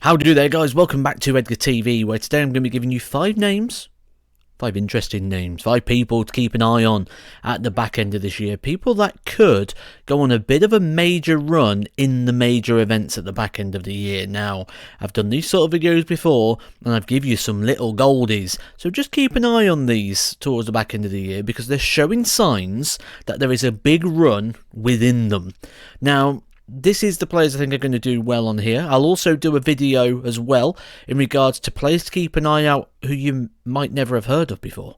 How do there, guys? Welcome back to Edgar TV, where today I'm going to be giving you 5 names, 5 interesting names, 5 people to keep an eye on at the back end of this year. People that could go on a bit of a major run in the major events at the back end of the year. Now, I've done these sort of videos before, and I've given you some little goldies, so just keep an eye on these towards the back end of the year, because they're showing signs that there is a big run within them. Now, this is the players I think are going to do well on here. I'll also do a video as well in regards to players to keep an eye out who you might never have heard of before.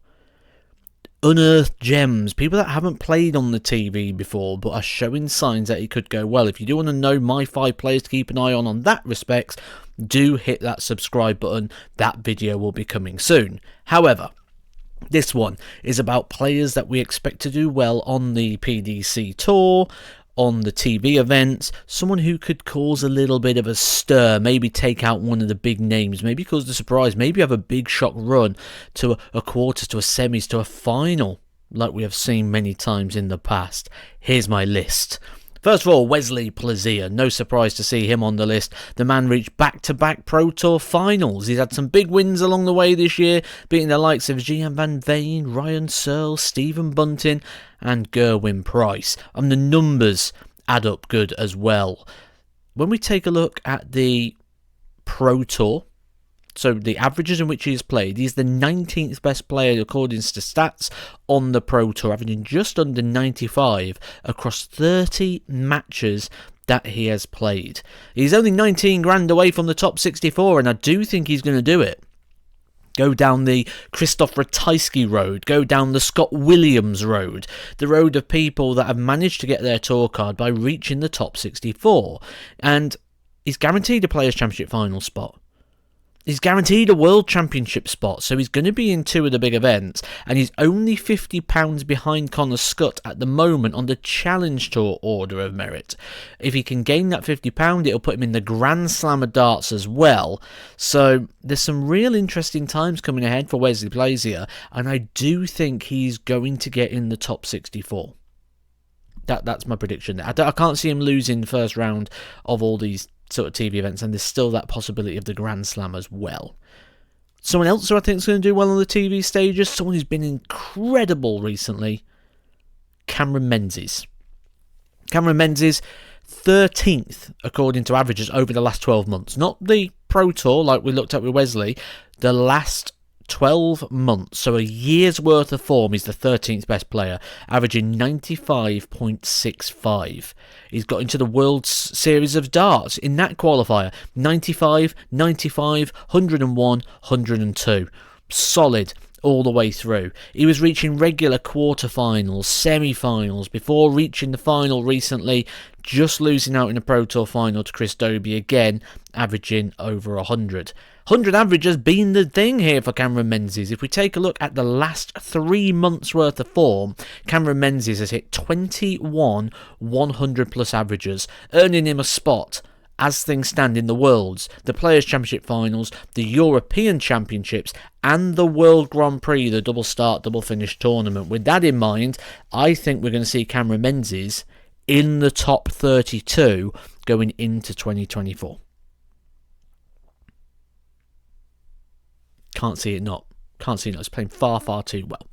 Unearthed gems, people that haven't played on the TV before but are showing signs that it could go well. If you do want to know my 5 players to keep an eye on that respect, do hit that subscribe button. That video will be coming soon. However, this one is about players that we expect to do well on the PDC tour, on the TV events, someone who could cause a little bit of a stir, maybe take out one of the big names, maybe cause the surprise, maybe have a big shock run to a quarters, to a semis, to a final, like we have seen many times in the past. Here's my list. First of all, Wesley Plaisier. No surprise to see him on the list. The man reached back-to-back Pro Tour finals. He's had some big wins along the way this year, beating the likes of Gian Van Veen, Ryan Searle, Stephen Bunting and Gerwin Price. And the numbers add up good as well. When we take a look at the Pro Tour, so the averages in which he has played, he's the 19th best player according to stats on the Pro Tour, averaging just under 95 across 30 matches that he has played. He's only 19 grand away from the top 64, and I do think he's going to do it. Go down the Christoph Ratajski road, go down the Scott Williams road, the road of people that have managed to get their tour card by reaching the top 64. And he's guaranteed a Players' Championship final spot. He's guaranteed a World Championship spot, so he's going to be in 2 of the big events, and he's only £50 behind Connor Scutt at the moment on the Challenge Tour Order of Merit. If he can gain that £50, it'll put him in the Grand Slam of darts as well. So there's some real interesting times coming ahead for Wesley Plaisier, and I do think he's going to get in the top 64. That's my prediction. I can't see him losing the first round of all these sort of TV events, and there's still that possibility of the Grand Slam as well. Someone else who I think is going to do well on the TV stages, someone who's been incredible recently, Cameron Menzies. Cameron Menzies, 13th according to averages over the last 12 months. Not the Pro Tour like we looked at with Wesley, the last 12 months, so a year's worth of form. He's the 13th best player, averaging 95.65. He's got into the World Series of Darts in that qualifier. 95, 95, 101, 102. Solid all the way through. He was reaching regular quarterfinals, semi-finals, before reaching the final recently, just losing out in the Pro Tour final to Chris Dobie again, averaging over 100. 100 average has been the thing here for Cameron Menzies. If we take a look at the last 3 months worth of form, Cameron Menzies has hit 21 100 plus averages, earning him a spot as things stand in the Worlds, the Players' Championship finals, the European Championships and the World Grand Prix, the double start, double finish tournament. With that in mind, I think we're going to see Cameron Menzies in the top 32 going into 2024. Can't see it not. It's playing far, far too well.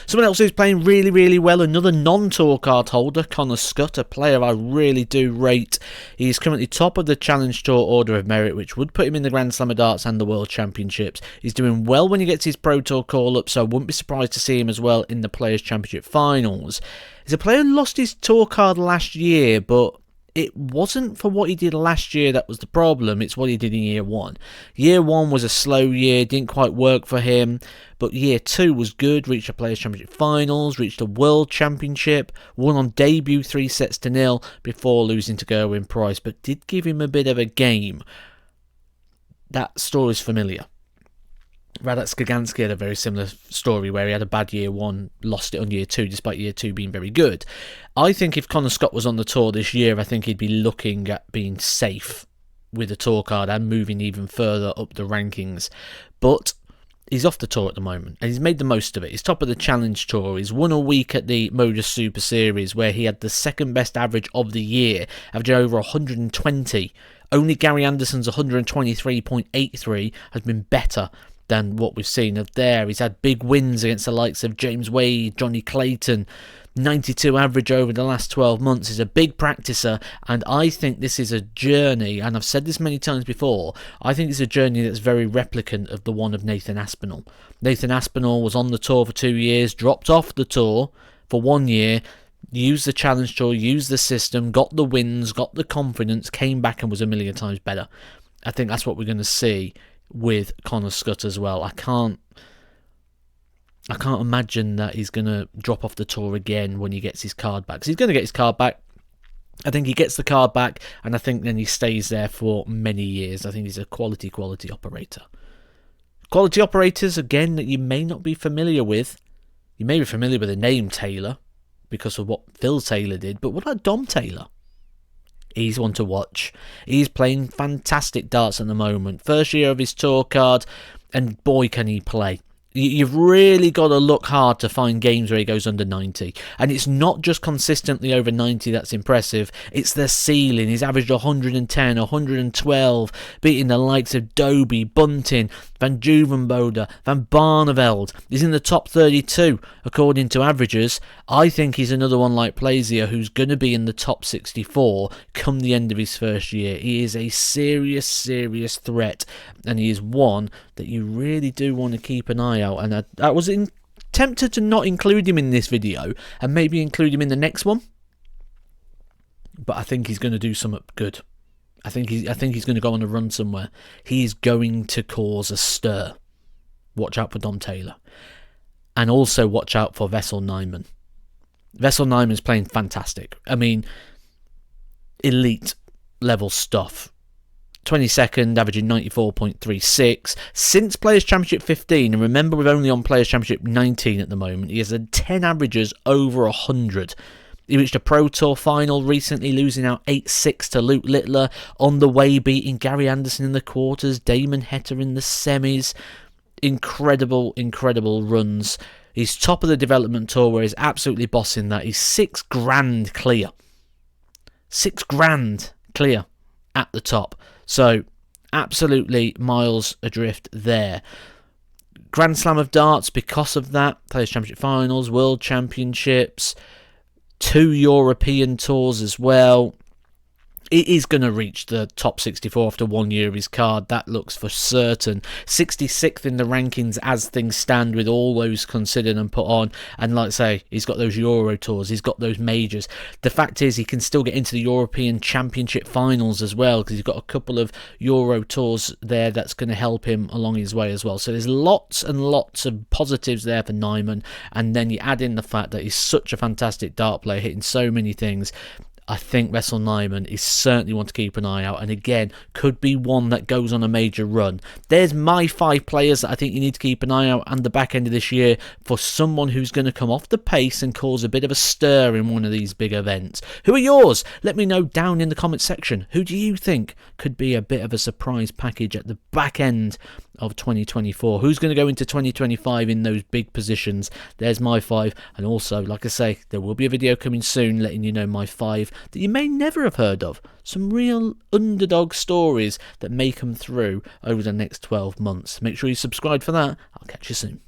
Someone else who's playing really, really well, another non-tour card holder, Connor Scutt, a player I really do rate. He's currently top of the Challenge Tour Order of Merit, which would put him in the Grand Slam of Darts and the World Championships. He's doing well when he gets his Pro Tour call-up, so I wouldn't be surprised to see him as well in the Players' Championship finals. He's a player who lost his tour card last year, but it wasn't for what he did last year that was the problem, it's what he did in year 1. Year 1 was a slow year, didn't quite work for him, but year 2 was good, reached a Players' Championship finals, reached a World Championship, won on debut 3-0 before losing to Gerwin Price, but did give him a bit of a game. That story's familiar. Radat Skagansky had a very similar story where he had a bad year 1, lost it on year 2, despite year 2 being very good. I think if Connor Scutt was on the tour this year, I think he'd be looking at being safe with the tour card and moving even further up the rankings. But he's off the tour at the moment, and he's made the most of it. He's top of the Challenge Tour. He's won a week at the Modus Super Series, where he had the second best average of the year, averaging over 120 Only Gary Anderson's 123.83 has been better than what we've seen of there. He's had big wins against the likes of James Wade, Johnny Clayton. 92 average over the last 12 months. He's a big practicer, and I think this is a journey, and I've said this many times before, I think it's a journey that's very replicant of the one of Nathan Aspinall. Nathan Aspinall was on the tour for 2 years, dropped off the tour for 1 year, used the Challenge Tour, used the system, got the wins, got the confidence, came back and was a million times better. I think that's what we're going to see with Connor Scutt as well. I can't imagine that he's going to drop off the tour again when he gets his card back. 'Cause he's going to get his card back. I think he gets the card back, and I think then he stays there for many years. I think he's a quality operator. Quality operators, again, that you may not be familiar with. You may be familiar with the name Taylor because of what Phil Taylor did, but what about Dom Taylor? He's one to watch. He's playing fantastic darts at the moment. First year of his tour card, and boy can he play. You've really got to look hard to find games where he goes under 90. And it's not just consistently over 90 that's impressive. It's the ceiling. He's averaged 110, 112, beating the likes of Doby, Bunting, Van Duvenbode, Van Barneveld. He's in the top 32, according to averages. I think he's another one like Plaisier who's going to be in the top 64 come the end of his first year. He is a serious threat. And he is one that you really do want to keep an eye out. And I was tempted to not include him in this video and maybe include him in the next one. But I think he's going to do something good. I think he's going to go on a run somewhere. He's going to cause a stir. Watch out for Dom Taylor. And also watch out for Wessel Nijman. Wessel Nijman's playing fantastic. I mean, elite level stuff. 22nd, averaging 94.36 since Players' Championship 15, and remember we're only on Players' Championship 19 at the moment. He has had 10 averages over 100. He reached a Pro Tour final recently, losing out 8-6 to Luke Littler, on the way beating Gary Anderson in the quarters, Damon Heta in the semis. Incredible runs. He's top of the development tour where he's absolutely bossing that. He's $6,000 clear. $6,000 clear at the top. So, absolutely miles adrift there. Grand Slam of Darts because of that. Players' Championship Finals, World Championships, 2 European tours as well. It is going to reach the top 64 after 1 year of his card. That looks for certain. 66th in the rankings as things stand with all those considered and put on. And like I say, he's got those Euro tours. He's got those majors. The fact is he can still get into the European Championship finals as well because he's got a couple of Euro tours there that's going to help him along his way as well. So there's lots and lots of positives there for Nijman. And then you add in the fact that he's such a fantastic dart player, hitting so many things. I think Wessel Nijman is certainly one to keep an eye out, and again, could be one that goes on a major run. There's my 5 players that I think you need to keep an eye out on the back end of this year for someone who's going to come off the pace and cause a bit of a stir in one of these big events. Who are yours? Let me know down in the comments section. Who do you think could be a bit of a surprise package at the back end of 2024? Who's going to go into 2025 in those big positions? There's my 5, and also, like I say, there will be a video coming soon letting you know my 5 that you may never have heard of. Some real underdog stories that may come through over the next 12 months. Make sure you subscribe for that. I'll catch you soon.